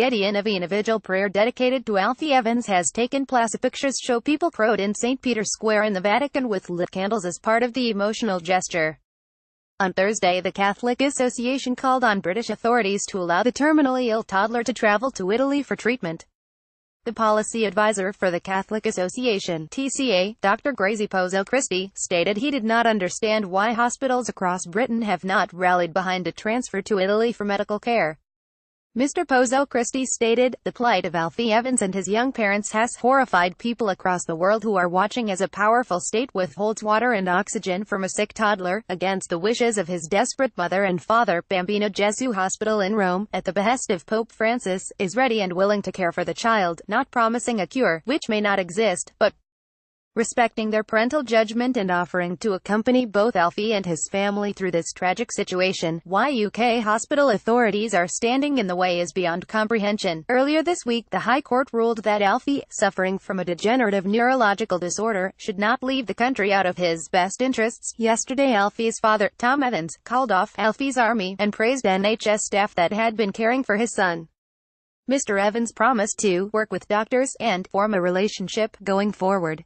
Getty in a vigil prayer dedicated to Alfie Evans has taken place. Pictures show people crowd in St. Peter's Square in the Vatican with lit candles as part of the emotional gesture. On Thursday, the Catholic Association called on British authorities to allow the terminally ill toddler to travel to Italy for treatment. The policy advisor for the Catholic Association, TCA, Dr. Grazie Pozzo-Christie, stated he did not understand why hospitals across Britain have not rallied behind a transfer to Italy for medical care. Mr. Pozzo-Christie stated, "The plight of Alfie Evans and his young parents has horrified people across the world who are watching as a powerful state withholds water and oxygen from a sick toddler, against the wishes of his desperate mother and father. Bambino Gesù Hospital in Rome, at the behest of Pope Francis, is ready and willing to care for the child, not promising a cure, which may not exist, but respecting their parental judgment and offering to accompany both Alfie and his family through this tragic situation. Why UK hospital authorities are standing in the way is beyond comprehension." Earlier this week, the High Court ruled that Alfie, suffering from a degenerative neurological disorder, should not leave the country out of his best interests. Yesterday, Alfie's father, Tom Evans, called off Alfie's army and praised NHS staff that had been caring for his son. Mr. Evans promised to work with doctors and form a relationship going forward.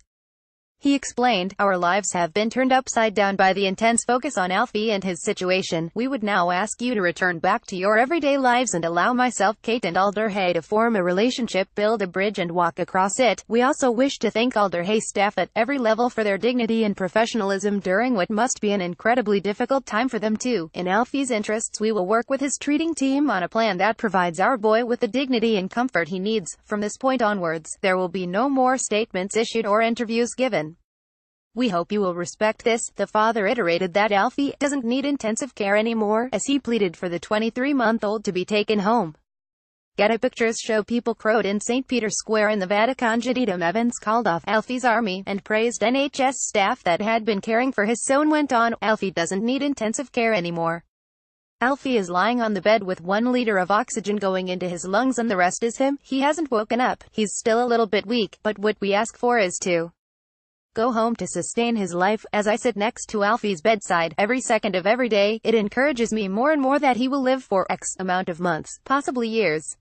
He explained, "Our lives have been turned upside down by the intense focus on Alfie and his situation. We would now ask you to return back to your everyday lives and allow myself, Kate and Alder Hey to form a relationship, build a bridge and walk across it." We also wish to thank Alder Hey staff at every level for their dignity and professionalism during what must be an incredibly difficult time for them too. In Alfie's interests, we will work with his treating team on a plan that provides our boy with the dignity and comfort he needs. From this point onwards, there will be no more statements issued or interviews given. We hope you will respect this." The father iterated that Alfie doesn't need intensive care anymore, as he pleaded for the 23-month-old to be taken home. Getty pictures show people crowd in St. Peter's Square in the Vatican. Tom Evans called off Alfie's army and praised NHS staff that had been caring for his son. Went on, "Alfie doesn't need intensive care anymore. Alfie is lying on the bed with 1 liter of oxygen going into his lungs and the rest is him. He hasn't woken up. He's still a little bit weak, but what we ask for is to go home to sustain his life. As I sit next to Alfie's bedside every second of every day, it encourages me more and more that he will live for X amount of months, possibly years."